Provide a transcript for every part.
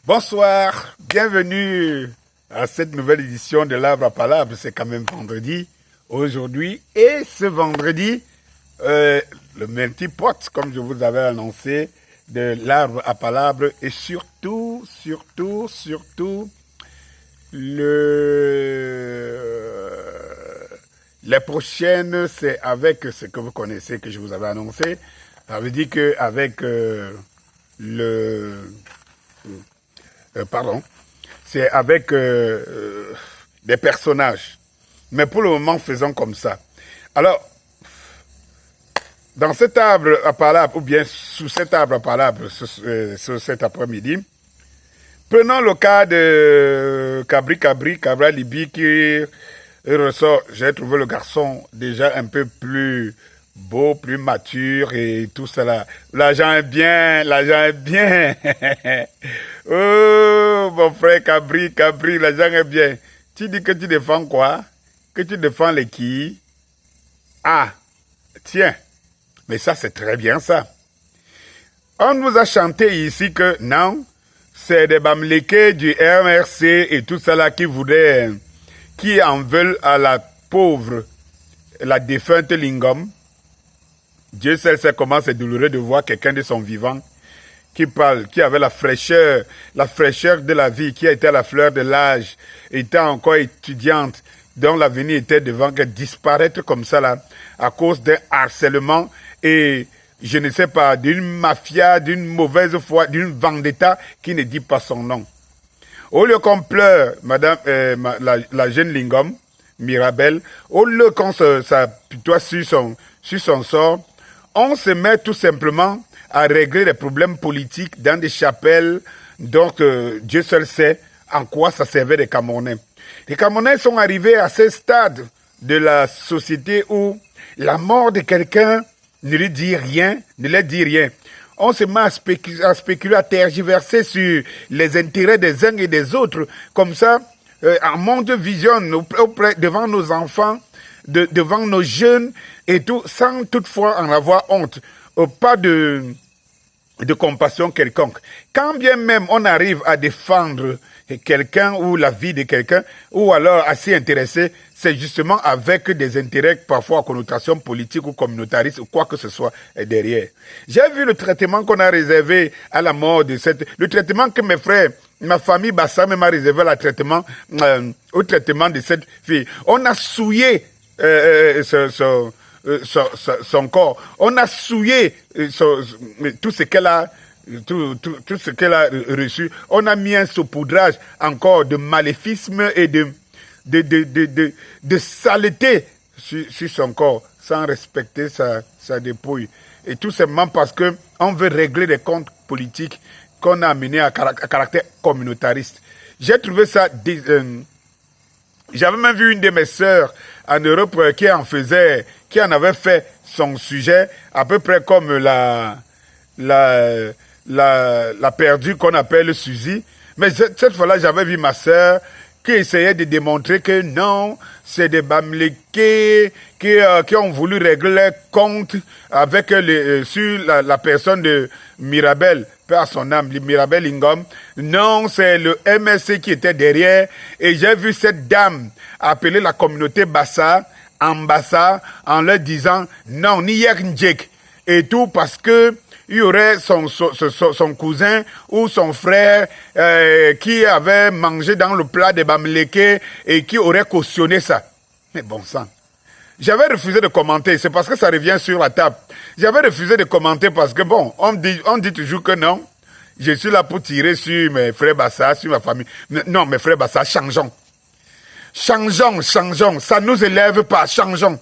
Bonsoir, bienvenue à cette nouvelle édition de l'Arbre à Palabre. C'est quand même vendredi aujourd'hui. Et ce vendredi, le multipote, comme je vous avais annoncé, de l'Arbre à Palabre. Et surtout, les prochaines, c'est avec ce que vous connaissez, que je vous avais annoncé. Ça veut dire qu'avec c'est avec des personnages. Mais pour le moment, faisons comme ça. Alors, dans cet arbre à palabre, ou bien sous cet arbre à palabre, cet après-midi, prenons le cas de Cabra Libi qui ressort. J'ai trouvé le garçon déjà un peu plus beau, plus mature et tout cela. L'argent est bien. Oh, mon frère Cabri, l'argent est bien. Tu dis que tu défends quoi? Que tu défends les qui? Ah, tiens. Mais ça, c'est très bien ça. On nous a chanté ici que non, c'est des Bamlékés du MRC et tout cela qui en veulent à la pauvre, la défunte Lingom. Dieu seul sait comment c'est douloureux de voir quelqu'un de son vivant qui parle, qui avait la fraîcheur de la vie, qui était à la fleur de l'âge, étant encore étudiante, dont l'avenir était devant, que disparaître comme ça là, à cause d'un harcèlement et, je ne sais pas, d'une mafia, d'une mauvaise foi, d'une vendetta qui ne dit pas son nom. Au lieu qu'on pleure, madame, la jeune Lingom, Mirabel, au lieu qu'on s'apitoie sur son sort, on se met tout simplement à régler les problèmes politiques dans des chapelles dont Dieu seul sait en quoi ça servait des Camerounais. Les Camerounais sont arrivés à ce stade de la société où la mort de quelqu'un ne leur dit rien. On se met à spéculer, à tergiverser sur les intérêts des uns et des autres. Comme ça, un monde visionne devant nos enfants, devant nos jeunes et tout, sans toutefois en avoir honte. Pas de compassion quelconque. Quand bien même on arrive à défendre quelqu'un ou la vie de quelqu'un, ou alors à s'y intéresser, c'est justement avec des intérêts parfois à connotation politique ou communautariste ou quoi que ce soit derrière. J'ai vu le traitement qu'on a réservé à la mort de le traitement que mes frères, ma famille Bassa m'a réservé au traitement de cette fille. On a souillé son corps. On a souillé tout ce qu'elle a reçu. On a mis un saupoudrage encore de maléfisme et de saleté sur son corps, sans respecter sa dépouille. Et tout simplement parce que on veut régler des comptes politiques qu'on a amenés à caractère communautariste. J'ai trouvé ça... J'avais même vu une de mes sœurs en Europe qui en avait fait son sujet, à peu près comme la perdue qu'on appelle Suzy. Mais cette fois-là, j'avais vu ma sœur qui essayait de démontrer que non, c'est des Bamlékés qui ont voulu régler les comptes avec sur la personne de Mirabel, par son âme, Mirabel Lingom. Non, c'est le MSC qui était derrière. Et j'ai vu cette dame appeler la communauté Bassa, en leur disant non, ni yek njek. Et tout parce que il y aurait son cousin ou son frère qui avait mangé dans le plat des Bamlékés et qui aurait cautionné ça. Mais bon sang. J'avais refusé de commenter, c'est parce que ça revient sur la table. J'avais refusé de commenter parce que bon, on dit toujours que non, je suis là pour tirer sur mes frères Bassa, sur ma famille. Non, mes frères Bassa, changeons. Changeons, ça nous élève pas, changeons.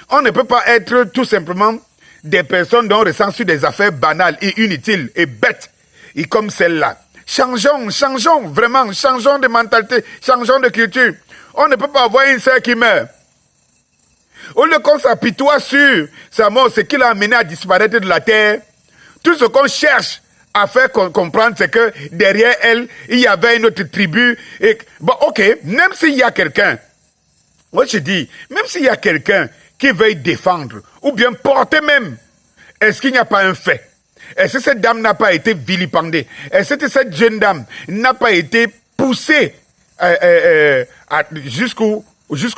On ne peut pas être tout simplement des personnes dont on ressent sur des affaires banales et inutiles et bêtes, et comme celle-là. Changeons, vraiment, changeons de mentalité, changeons de culture. On ne peut pas avoir une sœur qui meurt. Au lieu qu'on s'apitoie sur sa mort, ce qui l'a amené à disparaître de la terre, tout ce qu'on cherche à faire comprendre, c'est que derrière elle, il y avait une autre tribu. Et, bon, ok, même s'il y a quelqu'un, moi je dis, même s'il y a quelqu'un qui veuille défendre, ou bien porter même, est-ce qu'il n'y a pas un fait? Est-ce que cette dame n'a pas été vilipendée? Est-ce que cette jeune dame n'a pas été poussée jusqu'au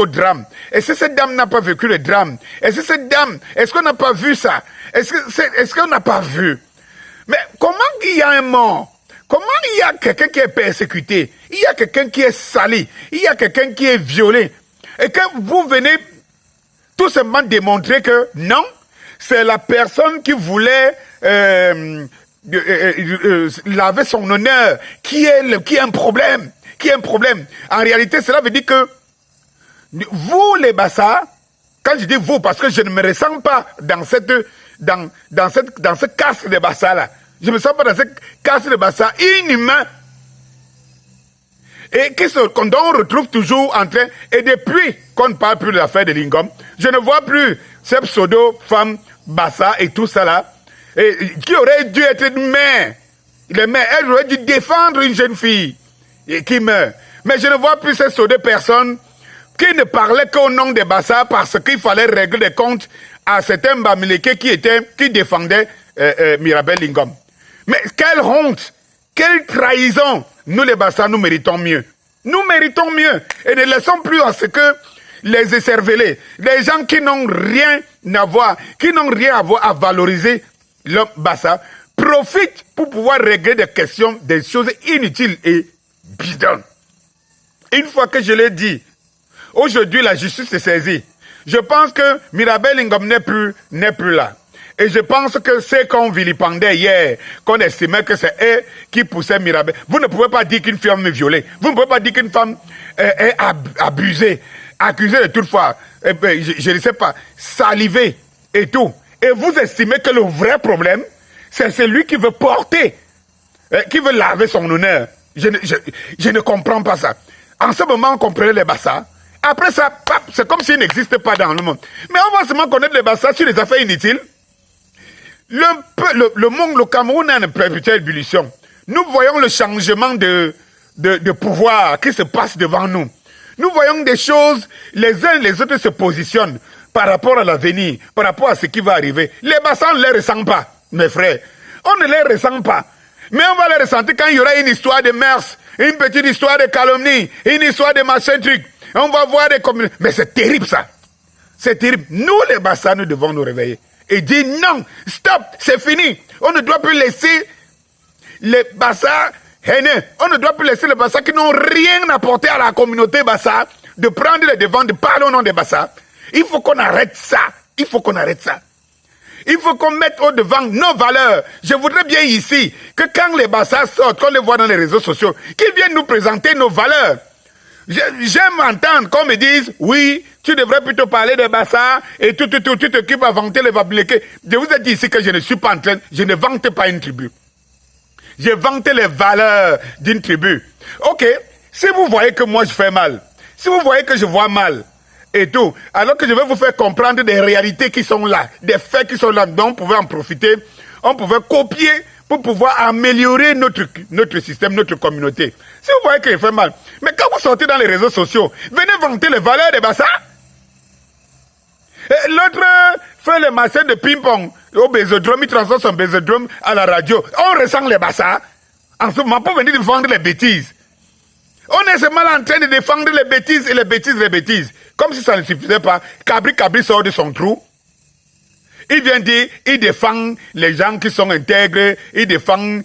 drame? Est-ce que cette dame n'a pas vécu le drame? Est-ce que cette dame, est-ce qu'on n'a pas vu ça? Est-ce qu'on n'a pas vu? Mais comment il y a un mort? Comment il y a quelqu'un qui est persécuté? Il y a quelqu'un qui est sali? Il y a quelqu'un qui est violé? Et que vous venez tout simplement démontrer que non, c'est la personne qui voulait laver son honneur qui est un problème. En réalité, cela veut dire que vous, les Bassa, quand je dis vous, parce que je ne me ressens pas dans ce casse de Bassa là. Je ne me sens pas dans ce casse de Bassa inhumain. Et qu'on retrouve toujours en train, et depuis qu'on ne parle plus de l'affaire de Lingom, je ne vois plus ces pseudo-femmes Bassa et tout ça là, et qui aurait dû être une mère. Les mères, elles auraient dû défendre une jeune fille qui meurt. Mais je ne vois plus ces pseudo-personnes qui ne parlaient qu'au nom des Bassa parce qu'il fallait régler des comptes à certains Bamileke qui défendaient Mirabel Lingom. Mais quelle honte, quelle trahison. Nous les Bassa, nous méritons mieux. Nous méritons mieux. Et ne laissons plus à ce que les écervelés, les gens qui n'ont rien à voir, qui n'ont rien à voir à valoriser l'homme Bassa, profitent pour pouvoir régler des questions, des choses inutiles et bidons. Une fois que je l'ai dit, aujourd'hui la justice est saisie. Je pense que Mirabel Lingom n'est plus là. Et je pense que c'est qu'on vilipendait hier, qu'on estimait que c'est elle qui poussait Mirabel. Vous ne pouvez pas dire qu'une femme est violée. Vous ne pouvez pas dire qu'une femme est abusée, accusée de toutefois, je ne sais pas, salivée et tout. Et vous estimez que le vrai problème, c'est celui qui veut porter, qui veut laver son honneur. Je ne comprends pas ça. En ce moment, on comprenait les Bassa. Après ça, c'est comme s'ils n'existaient pas dans le monde. Mais on va seulement connaître les Bassa sur les affaires inutiles. Le Cameroun a une perpétuelle ébullition. Nous voyons le changement de pouvoir qui se passe devant nous. Nous voyons des choses, les uns et les autres se positionnent par rapport à l'avenir, par rapport à ce qui va arriver. Les Bassa, on ne les ressent pas, mes frères. On ne les ressent pas. Mais on va les ressentir quand il y aura une histoire de mœurs, une petite histoire de calomnie, une histoire de machin truc. On va voir des communautés. Mais c'est terrible ça. C'est terrible. Nous, les Bassa, nous devons nous réveiller. Et dire non, stop, c'est fini. On ne doit plus laisser les Bassa haineux. On ne doit plus laisser les Bassa qui n'ont rien apporté à la communauté Bassa de prendre les devants, de parler au nom des Bassa. Il faut qu'on arrête ça. Il faut qu'on arrête ça. Il faut qu'on mette au devant nos valeurs. Je voudrais bien ici que quand les Bassa sortent, qu'on les voit dans les réseaux sociaux, qu'ils viennent nous présenter nos valeurs. J'aime entendre qu'on me dise, oui, tu devrais plutôt parler des Bassa et tu t'occupes à vanter les Bamileke. Je vous ai dit ici que je ne suis pas en train, je ne vante pas une tribu. Je vante les valeurs d'une tribu. Ok, si vous voyez que moi je fais mal, si vous voyez que je vois mal et tout, alors que je vais vous faire comprendre des réalités qui sont là, des faits qui sont là, dont on pouvait en profiter, on pouvait copier pour pouvoir améliorer notre système, notre communauté. Si vous voyez que je fais mal, mais quand vous sortez dans les réseaux sociaux, venez vanter les valeurs des Bassa. L'autre fait le massage de ping-pong au bésodrome, il transforme son bésodrome à la radio. On ressent les Bassa en ce moment pour venir défendre les bêtises. On est seulement en train de défendre les bêtises et les bêtises. Comme si ça ne suffisait pas, Cabri sort de son trou. Il vient dire, il défend les gens qui sont intègres, il défend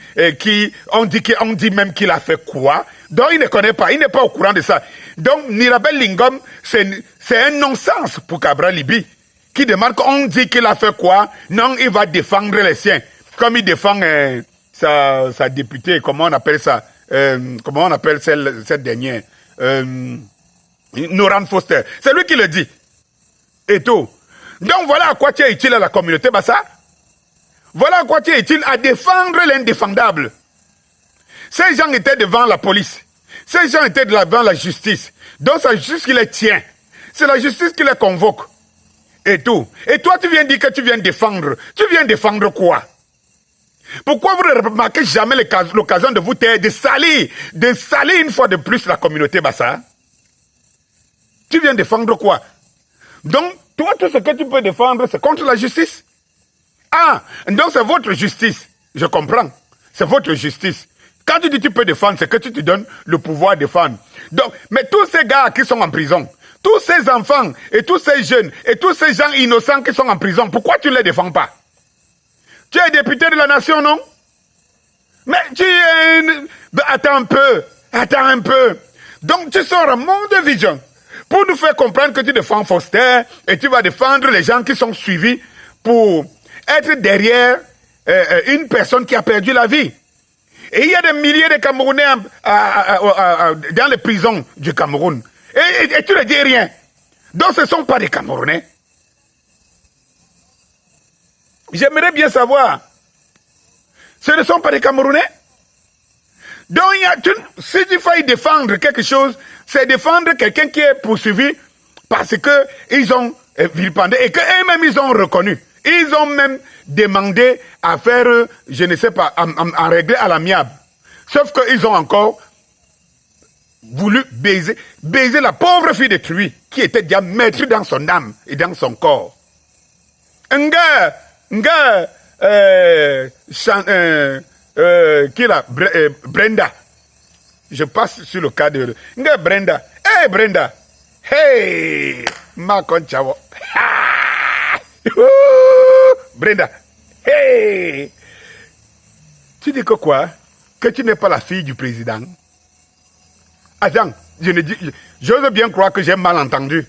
on dit même qu'il a fait quoi. Donc il ne connaît pas, il n'est pas au courant de ça. Donc Mirabel Lingom, c'est un non-sens pour Cabral Libi, qui demande qu'on dit qu'il a fait quoi. Non, il va défendre les siens. Comme il défend sa députée, comment on appelle ça, comment on appelle cette dernière, Noran Foster. C'est lui qui le dit. Et tout. Donc voilà à quoi tu es utile à la communauté Bassa. Voilà à quoi tu es utile à défendre l'indéfendable. Ces gens étaient devant la police. Ces gens étaient devant la justice. Donc c'est la justice qui les tient. C'est la justice qui les convoque. Et tout. Et toi tu viens dire que tu viens défendre. Tu viens défendre quoi? Pourquoi vous ne remarquez jamais l'occasion de vous taire, de salir une fois de plus la communauté Bassa? Tu viens défendre quoi? Donc, toi, tout ce que tu peux défendre, c'est contre la justice. Ah, donc c'est votre justice. Je comprends. C'est votre justice. Quand tu dis que tu peux défendre, c'est que tu te donnes le pouvoir de défendre. Donc, mais tous ces gars qui sont en prison, tous ces enfants et tous ces jeunes et tous ces gens innocents qui sont en prison, pourquoi tu ne les défends pas? Tu es député de la nation, non? Mais tu es... Attends un peu. Donc tu sors un monde de vision pour nous faire comprendre que tu défends Foster et tu vas défendre les gens qui sont suivis pour être derrière une personne qui a perdu la vie. Et il y a des milliers de Camerounais dans les prisons du Cameroun. Et tu ne dis rien. Donc ce ne sont pas des Camerounais. J'aimerais bien savoir. Ce ne sont pas des Camerounais. Donc, si tu fais défendre quelque chose, c'est défendre quelqu'un qui est poursuivi parce qu'ils ont vilipendé et qu'eux-mêmes ils ont reconnu. Ils ont même demandé à faire, je ne sais pas, à régler à l'amiable. Sauf qu'ils ont encore voulu baiser la pauvre fille d'autrui qui était déjà maîtrise dans son âme et dans son corps. Un gars, qui est là, Brenda. Je passe sur le cas de Brenda. Hey Brenda. Hey ma conchavo. Brenda. Hey. Tu dis que quoi? Que tu n'es pas la fille du président? Attends, j'ose bien croire que j'ai mal entendu.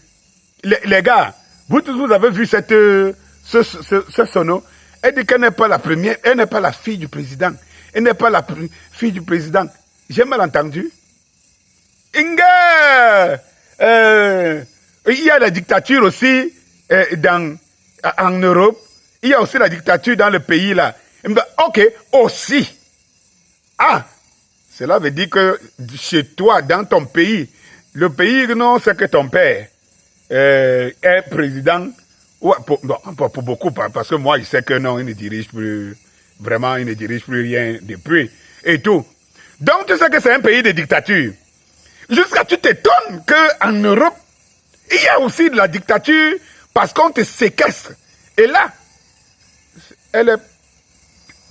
Les gars, vous tous vous avez vu ce sono. Elle dit qu'elle n'est pas la première, elle n'est pas la fille du président. Elle n'est pas la fille du président. J'ai mal entendu. Inga, il y a la dictature aussi en Europe. Il y a aussi la dictature dans le pays là. Ok, aussi. Ah, cela veut dire que chez toi, dans ton pays, le pays, non, c'est que ton père est président. Ouais, pour beaucoup, parce que moi, je sais que non, il ne dirige plus, vraiment, il ne dirige plus rien depuis, et tout. Donc, tu sais que c'est un pays de dictature. Jusqu'à tu t'étonnes qu'en Europe, il y a aussi de la dictature parce qu'on te séquestre. Et là, elle est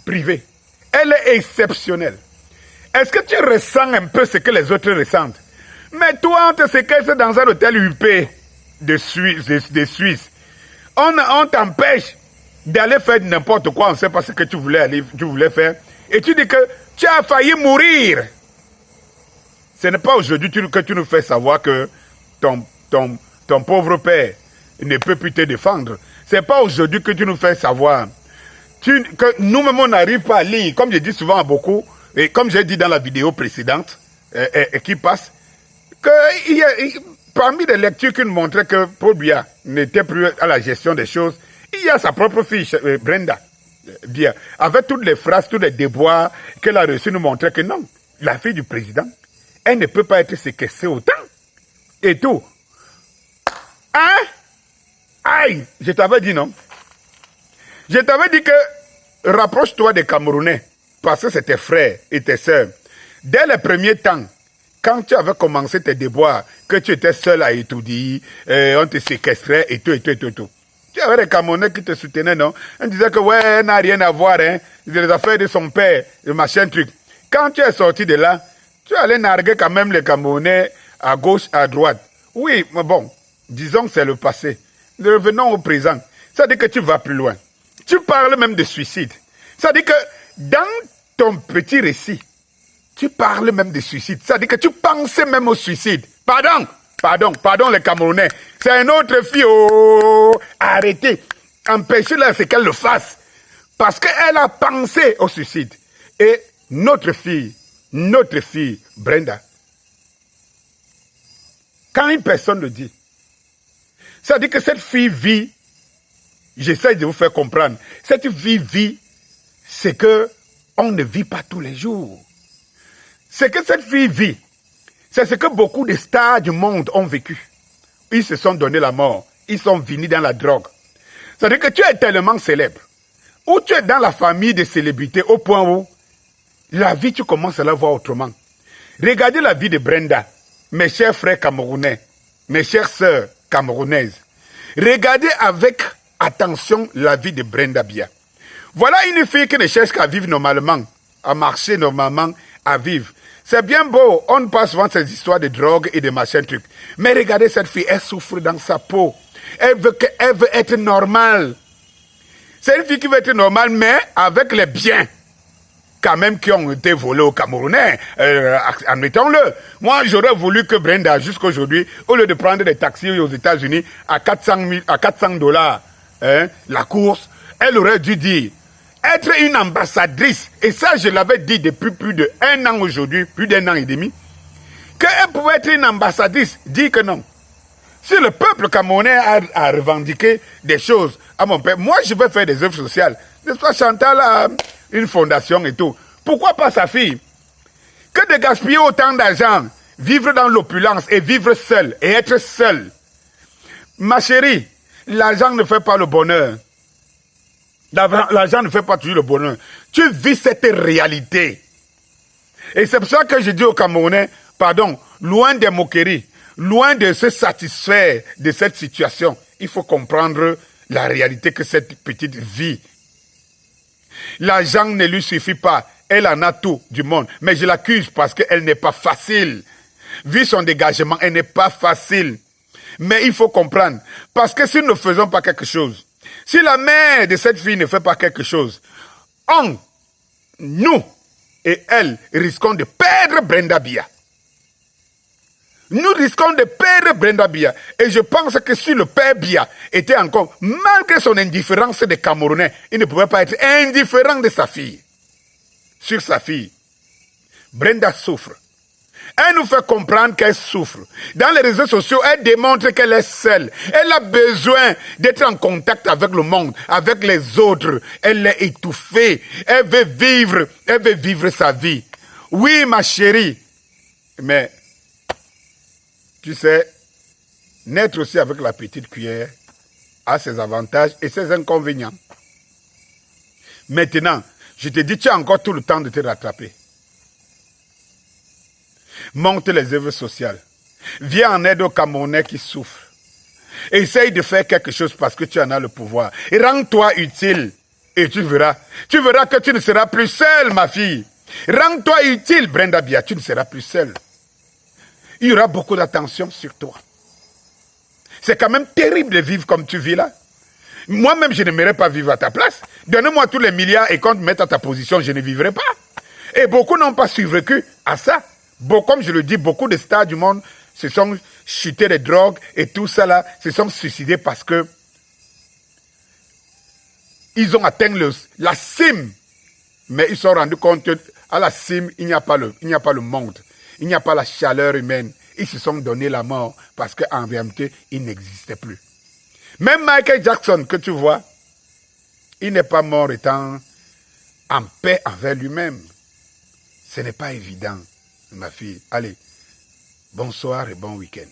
privée. Elle est exceptionnelle. Est-ce que tu ressens un peu ce que les autres ressentent? Mais toi, on te séquestre dans un hôtel UP de Suisse. On t'empêche d'aller faire n'importe quoi, on ne sait pas ce que tu voulais faire. Et tu dis que tu as failli mourir. Ce n'est pas aujourd'hui que tu nous fais savoir que ton pauvre père ne peut plus te défendre. Ce n'est pas aujourd'hui que tu nous fais savoir que nous-mêmes on n'arrive pas à lire, comme je dis souvent à beaucoup, et comme j'ai dit dans la vidéo précédente, qui passe, que parmi les lectures qui nous montraient que Paul Biya n'était plus à la gestion des choses, il y a sa propre fille, Brenda Biya, avec toutes les phrases, tous les déboires qu'elle a reçus, nous montraient que non, la fille du président, elle ne peut pas être séquestrée autant. Et tout. Hein? Aïe, je t'avais dit non. Je t'avais dit que rapproche-toi des Camerounais, parce que c'est tes frères et tes sœurs. Dès les premiers temps, quand tu avais commencé tes déboires, que tu étais seul à étudier, on te séquestrait et tout. Tu avais des Camerounais qui te soutenaient, non? On disait que ouais, elle n'a rien à voir, hein, les affaires de son père, le machin truc. Quand tu es sorti de là, tu allais narguer quand même les Camerounais à gauche, à droite. Oui, mais bon, disons que c'est le passé. Revenons au présent. Ça dit que tu vas plus loin. Tu parles même de suicide. Ça dit que dans ton petit récit, tu parles même de suicide. Ça dit que tu pensais même au suicide. Pardon les Camerounais. C'est une autre fille. Oh, arrêtez. Empêchez-la, c'est qu'elle le fasse. Parce qu'elle a pensé au suicide. Et notre fille, Brenda, quand une personne le dit, ça dit que cette fille vit, j'essaie de vous faire comprendre, cette fille vit, c'est que on ne vit pas tous les jours. C'est que cette fille vit, c'est ce que beaucoup de stars du monde ont vécu. Ils se sont donné la mort, ils sont venus dans la drogue. Ça dit que tu es tellement célèbre, ou tu es dans la famille des célébrités au point où la vie, tu commences à la voir autrement. Regardez la vie de Brenda, mes chers frères camerounais, mes chères sœurs camerounaises. Regardez avec attention la vie de Brenda Biya. Voilà une fille qui ne cherche qu'à vivre normalement, à marcher normalement, à vivre. C'est bien beau, on passe souvent ces histoires de drogue et de machin truc. Mais regardez cette fille, elle souffre dans sa peau. Elle veut être normale. C'est une fille qui veut être normale, mais avec les biens quand même qui ont été volés aux Camerounais, admettons-le. Moi, j'aurais voulu que Brenda, jusqu'à aujourd'hui, au lieu de prendre des taxis aux États-Unis à 400 $, la course, elle aurait dû dire, être une ambassadrice, et ça je l'avais dit depuis plus d'1 an aujourd'hui, plus d'1 an et demi, qu'elle pouvait être une ambassadrice, dire que non. Si le peuple camerounais a revendiqué des choses à mon père, moi je vais faire des œuvres sociales. N'est-ce pas, Chantal a une fondation et tout. Pourquoi pas sa fille? Que de gaspiller autant d'argent, vivre dans l'opulence et vivre seul et être seul. Ma chérie, l'argent ne fait pas le bonheur. L'argent ne fait pas toujours le bonheur. Tu vis cette réalité. Et c'est pour ça que je dis aux Camerounais, pardon, loin des moqueries, loin de se satisfaire de cette situation, il faut comprendre la réalité que cette petite vie. L'argent ne lui suffit pas. Elle en a tout du monde. Mais je l'accuse parce qu'elle n'est pas facile. Vu son dégagement, elle n'est pas facile. Mais il faut comprendre. Parce que si nous ne faisons pas quelque chose, si la mère de cette fille ne fait pas quelque chose, nous et elle risquons de perdre Brenda Biya. Nous risquons de perdre Brenda Biya. Et je pense que si le père Biya était encore, malgré son indifférence des Camerounais, il ne pouvait pas être indifférent de sa fille. Sur sa fille. Brenda souffre. Elle nous fait comprendre qu'elle souffre. Dans les réseaux sociaux, elle démontre qu'elle est seule. Elle a besoin d'être en contact avec le monde, avec les autres. Elle est étouffée. Elle veut vivre sa vie. Oui, ma chérie. Mais tu sais, naître aussi avec la petite cuillère a ses avantages et ses inconvénients. Maintenant, je te dis, tu as encore tout le temps de te rattraper. Monte les œuvres sociales. Viens en aide aux Camerounais qui souffrent. Essaye de faire quelque chose parce que tu en as le pouvoir. Et rends-toi utile. Et tu verras. Tu verras que tu ne seras plus seule, ma fille. Rends-toi utile, Brenda Biya. Tu ne seras plus seule. Il y aura beaucoup d'attention sur toi. C'est quand même terrible de vivre comme tu vis là. Moi-même, je n'aimerais pas vivre à ta place. Donne-moi tous les milliards et quand tu me mets à ta position, je ne vivrai pas. Et beaucoup n'ont pas survécu à ça. Bon, comme je le dis, beaucoup de stars du monde se sont chutés des drogues et tout ça là, se sont suicidés parce que ils ont atteint la cime. Mais ils se sont rendus compte qu'à la cime, il n'y a pas le monde. Il n'y a pas la chaleur humaine. Ils se sont donné la mort parce qu'en réalité, ils n'existaient plus. Même Michael Jackson, que tu vois, il n'est pas mort étant en paix avec lui-même. Ce n'est pas évident, ma fille. Allez, bonsoir et bon week-end.